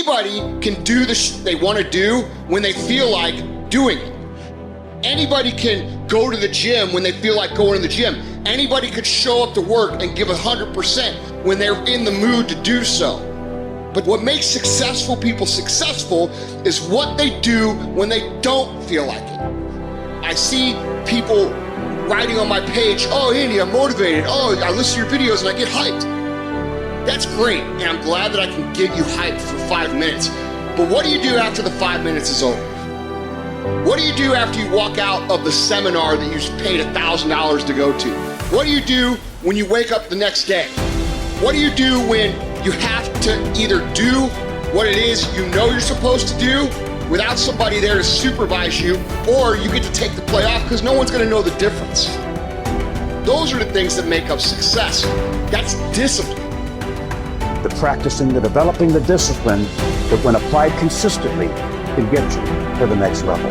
Anybody can do the they want to do when they feel like doing it. Anybody can go to the gym when they feel like going to the gym. Anybody could show up to work and give 100% when they're in the mood to do so. But what makes successful people successful is what they do when they don't feel like it. I see people writing on my page, oh, Andy, I'm motivated. Oh, I listen to your videos and I get hyped. That's great, and I'm glad that I can get you hyped for 5 minutes. But what do you do after the 5 minutes is over? What do you do after you walk out of the seminar that you paid $1,000 to go to? What do you do when you wake up the next day? What do you do when you have to either do what it is you know you're supposed to do without somebody there to supervise you, or you get to take the play off because no one's gonna know the difference? Those are the things that make up success. That's discipline. The practicing, the developing the discipline that when applied consistently can get you to the next level.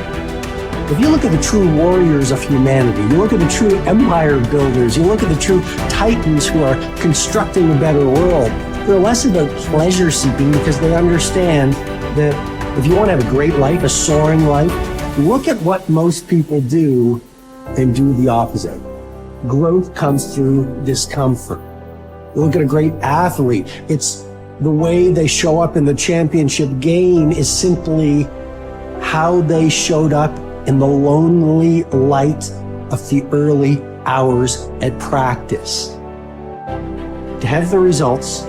If you look at the true warriors of humanity, you look at the true empire builders, you look at the true titans who are constructing a better world, they're less about pleasure seeking because they understand that if you want to have a great life, a soaring life, look at what most people do and do the opposite. Growth comes through discomfort. You look at a great athlete, it's the way they show up in the championship game is simply how they showed up in the lonely light of the early hours at practice. To have the results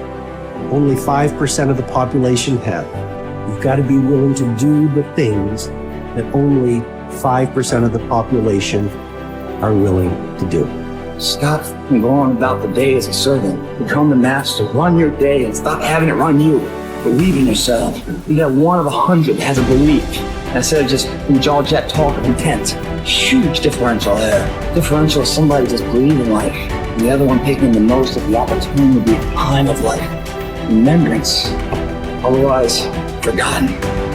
only 5% of the population have, you've got to be willing to do the things that only 5% of the population are willing to do. Stop going about the day as a servant. Become the master. Run your day and stop having it run you. Believe in yourself. You got one of 100 that has a belief instead of just jaw jet talk of intent. Huge differential there. Differential is somebody just believing life, and the other one taking the most of the opportunity time of life. Remembrance, otherwise forgotten.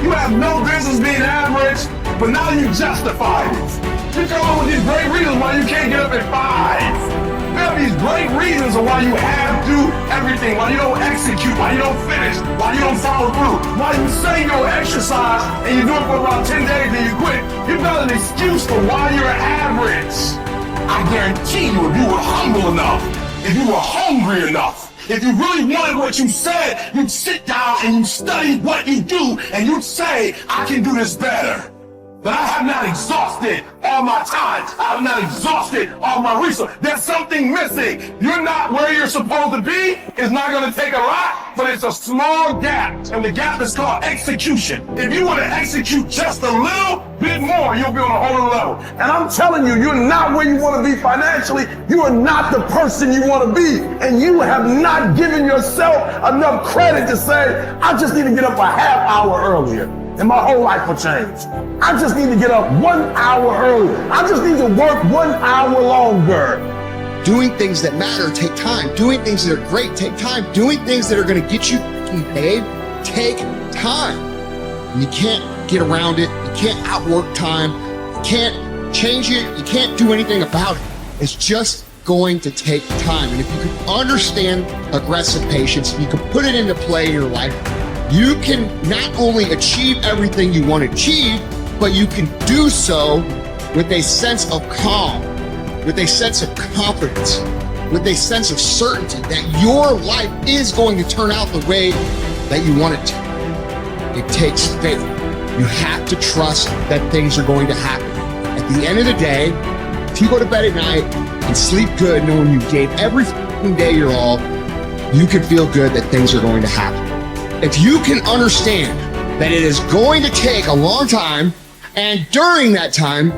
You have no business being average, but now you justify it. You come up with these great reasons why you can't get up at 5. You have these great reasons of why you have to do everything, why you don't execute, why you don't finish, why you don't follow through, why you say you'll exercise and you do it for about 10 days and you quit. You've got an excuse for why you're average. I guarantee you, if you were humble enough, if you were hungry enough, if you really wanted what you said, you'd sit down and you'd study what you do and you'd say, I can do this better. But I have not exhausted all my time. I have not exhausted all my resources. There's something missing. You're not where you're supposed to be. It's not going to take a lot, but it's a small gap. And the gap is called execution. If you want to execute just a little bit more, you'll be on a whole other level. And I'm telling you, you're not where you want to be financially. You are not the person you want to be. And you have not given yourself enough credit to say, I just need to get up a half hour earlier, and my whole life will change. I just need to get up 1 hour earlier. I just need to work 1 hour longer. Doing things that matter take time. Doing things that are great take time. Doing things that are going to get you paid take time. And you can't get around it. You can't outwork time. You can't change it. You can't do anything about it. It's just going to take time. And if you can understand aggressive patience, you can put it into play in your life, you can not only achieve everything you want to achieve, but you can do so with a sense of calm, with a sense of confidence, with a sense of certainty that your life is going to turn out the way that you want it to. It takes faith. You have to trust that things are going to happen. At the end of the day, if you go to bed at night and sleep good knowing you gave every day your all, you can feel good that things are going to happen. If you can understand that it is going to take a long time, and during that time,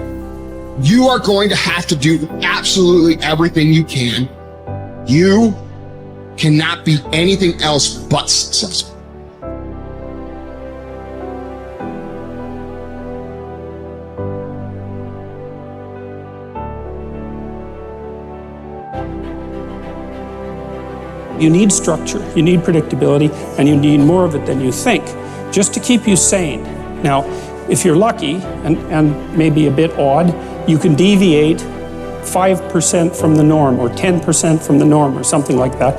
you are going to have to do absolutely everything you can, you cannot be anything else but successful. You need structure, you need predictability, and you need more of it than you think, just to keep you sane. Now, if you're lucky, and maybe a bit odd, you can deviate 5% from the norm, or 10% from the norm, or something like that,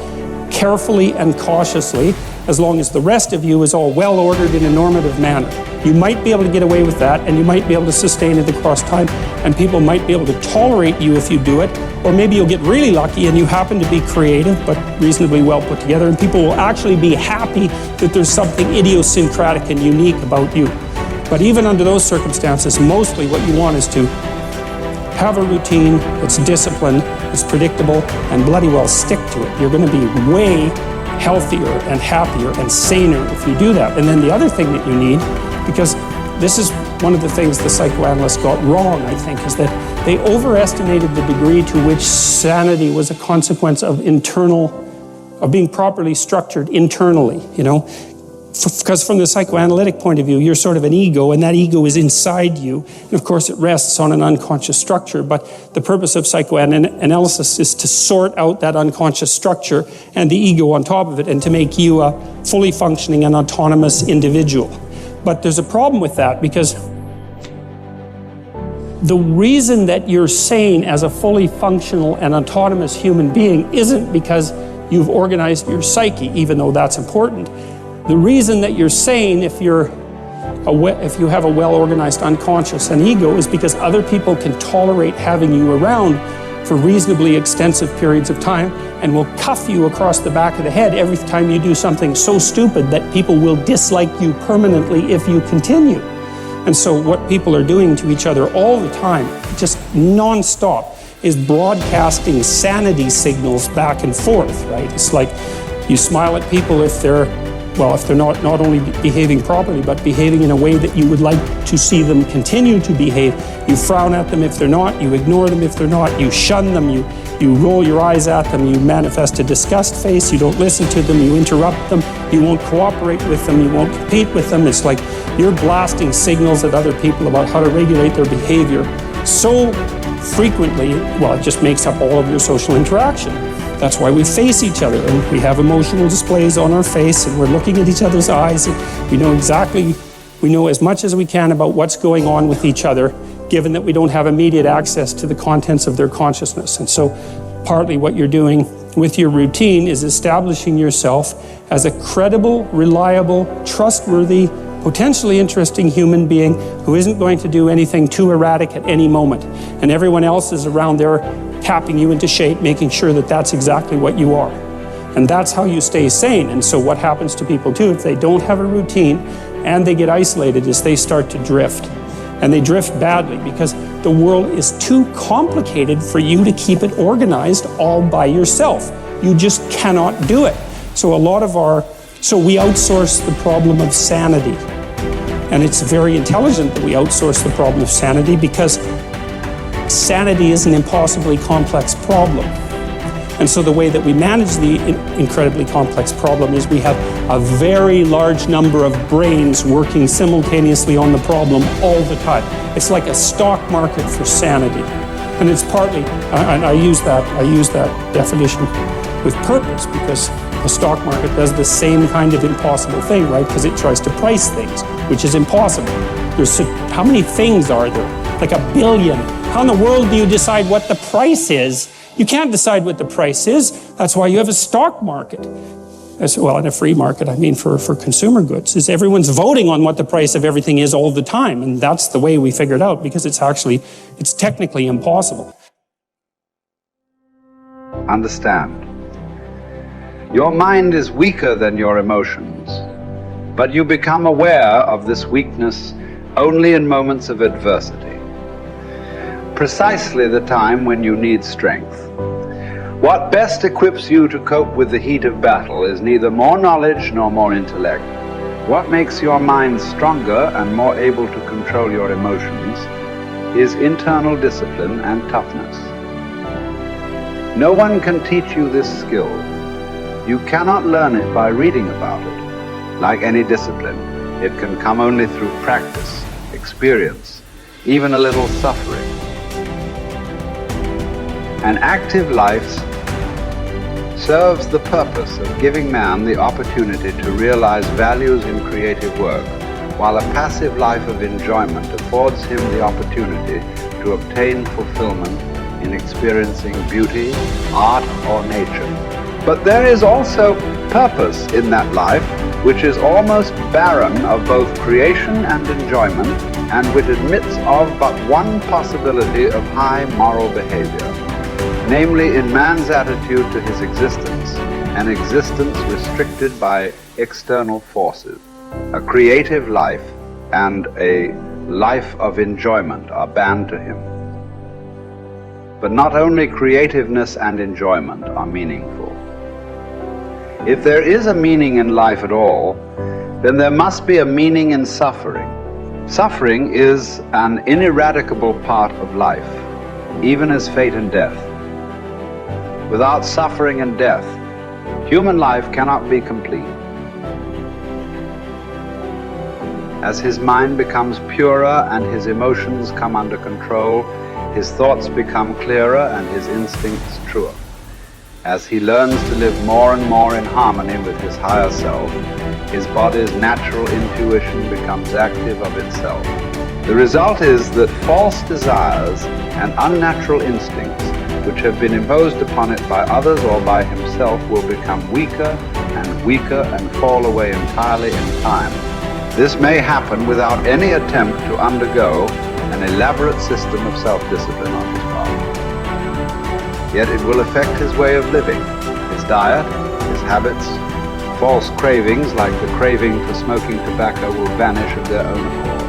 carefully and cautiously, as long as the rest of you is all well ordered in a normative manner. You might be able to get away with that, and you might be able to sustain it across time, and people might be able to tolerate you if you do it, or maybe you'll get really lucky and you happen to be creative but reasonably well put together, and people will actually be happy that there's something idiosyncratic and unique about you. But even under those circumstances, mostly what you want is to have a routine that's disciplined, that's predictable, and bloody well stick to it. You're going to be way healthier and happier and saner if you do that. And then the other thing that you need, because this is one of the things the psychoanalysts got wrong, I think, is that they overestimated the degree to which sanity was a consequence of being properly structured internally, you know. Because from the psychoanalytic point of view, you're sort of an ego, and that ego is inside you. And of course, it rests on an unconscious structure. But the purpose of psychoanalysis is to sort out that unconscious structure and the ego on top of it, and to make you a fully functioning and autonomous individual. But there's a problem with that, because the reason that you're sane as a fully functional and autonomous human being isn't because you've organized your psyche, even though that's important. The reason that you're sane if you have a well-organized unconscious and ego is because other people can tolerate having you around for reasonably extensive periods of time and will cuff you across the back of the head every time you do something so stupid that people will dislike you permanently if you continue. And so what people are doing to each other all the time, just non-stop, is broadcasting sanity signals back and forth, right? It's like you smile at people if they're not only behaving properly, but behaving in a way that you would like to see them continue to behave. You frown at them if they're not, you ignore them if they're not, you shun them, you roll your eyes at them, you manifest a disgust face, you don't listen to them, you interrupt them, you won't cooperate with them, you won't compete with them. It's like you're blasting signals at other people about how to regulate their behavior so frequently, well, it just makes up all of your social interaction. That's why we face each other, and we have emotional displays on our face, and we're looking at each other's eyes, and we know as much as we can about what's going on with each other, given that we don't have immediate access to the contents of their consciousness. And so partly what you're doing with your routine is establishing yourself as a credible, reliable, trustworthy, potentially interesting human being who isn't going to do anything too erratic at any moment. And everyone else is around there tapping you into shape, making sure that that's exactly what you are. And that's how you stay sane. And so what happens to people too, if they don't have a routine and they get isolated, is they start to drift. And they drift badly because the world is too complicated for you to keep it organized all by yourself. You just cannot do it. So we outsource the problem of sanity. And it's very intelligent that we outsource the problem of sanity, because sanity is an impossibly complex problem. And so the way that we manage the incredibly complex problem is we have a very large number of brains working simultaneously on the problem all the time. It's like a stock market for sanity. And it's partly, and I use that definition with purpose, because the stock market does the same kind of impossible thing, right? Because it tries to price things, which is impossible. How many things are there? Like 1 billion. How in the world do you decide what the price is? You can't decide what the price is. That's why you have a stock market. Well, in a free market, I mean for consumer goods, is everyone's voting on what the price of everything is all the time. And that's the way we figured out, because it's technically impossible. Understand. Your mind is weaker than your emotions, but you become aware of this weakness only in moments of adversity. Precisely the time when you need strength. What best equips you to cope with the heat of battle is neither more knowledge nor more intellect. What makes your mind stronger and more able to control your emotions is internal discipline and toughness. No one can teach you this skill. You cannot learn it by reading about it. Like any discipline, it can come only through practice, experience, even a little suffering. An active life serves the purpose of giving man the opportunity to realize values in creative work, while a passive life of enjoyment affords him the opportunity to obtain fulfillment in experiencing beauty, art, or nature. But there is also purpose in that life which is almost barren of both creation and enjoyment, and which admits of but one possibility of high moral behavior, namely in man's attitude to his existence, an existence restricted by external forces. A creative life and a life of enjoyment are banned to him. But not only creativeness and enjoyment are meaningful. If there is a meaning in life at all, then there must be a meaning in suffering. Suffering is an ineradicable part of life, even as fate and death. Without suffering and death, human life cannot be complete. As his mind becomes purer and his emotions come under control, his thoughts become clearer and his instincts truer. As he learns to live more and more in harmony with his higher self, his body's natural intuition becomes active of itself. The result is that false desires and unnatural instincts, which have been imposed upon it by others or by himself, will become weaker and fall away entirely in time. This may happen without any attempt to undergo an elaborate system of self-discipline on his part. Yet it will affect his way of living, his diet, his habits. False cravings, like the craving for smoking tobacco, will vanish of their own accord.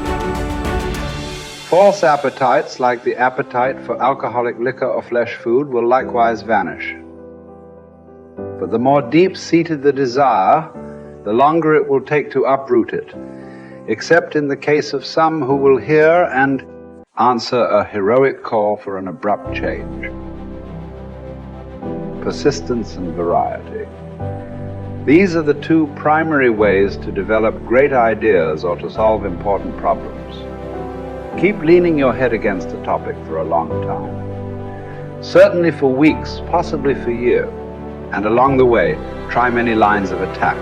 False appetites, like the appetite for alcoholic liquor or flesh food, will likewise vanish. But the more deep-seated the desire, the longer it will take to uproot it, except in the case of some who will hear and answer a heroic call for an abrupt change. Persistence and variety. These are the two primary ways to develop great ideas or to solve important problems. Keep leaning your head against a topic for a long time. Certainly for weeks, possibly for years. And along the way, try many lines of attack.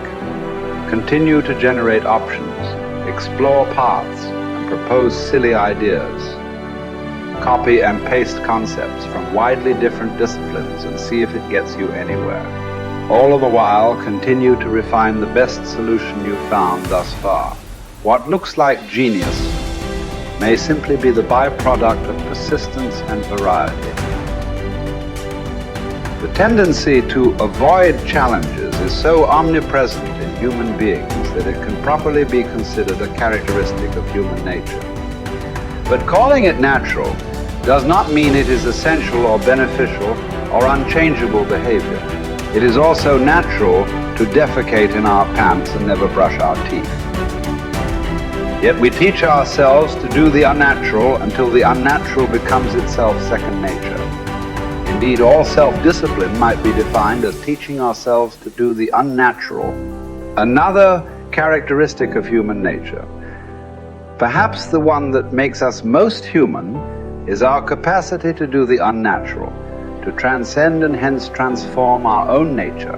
Continue to generate options, explore paths, and propose silly ideas. Copy and paste concepts from widely different disciplines and see if it gets you anywhere. All the while, continue to refine the best solution you've found thus far. What looks like genius may simply be the byproduct of persistence and variety. The tendency to avoid challenges is so omnipresent in human beings that it can properly be considered a characteristic of human nature. But calling it natural does not mean it is essential or beneficial or unchangeable behavior. It is also natural to defecate in our pants and never brush our teeth. Yet we teach ourselves to do the unnatural until the unnatural becomes itself second nature. Indeed, all self-discipline might be defined as teaching ourselves to do the unnatural. Another characteristic of human nature, perhaps the one that makes us most human, is our capacity to do the unnatural, to transcend and hence transform our own nature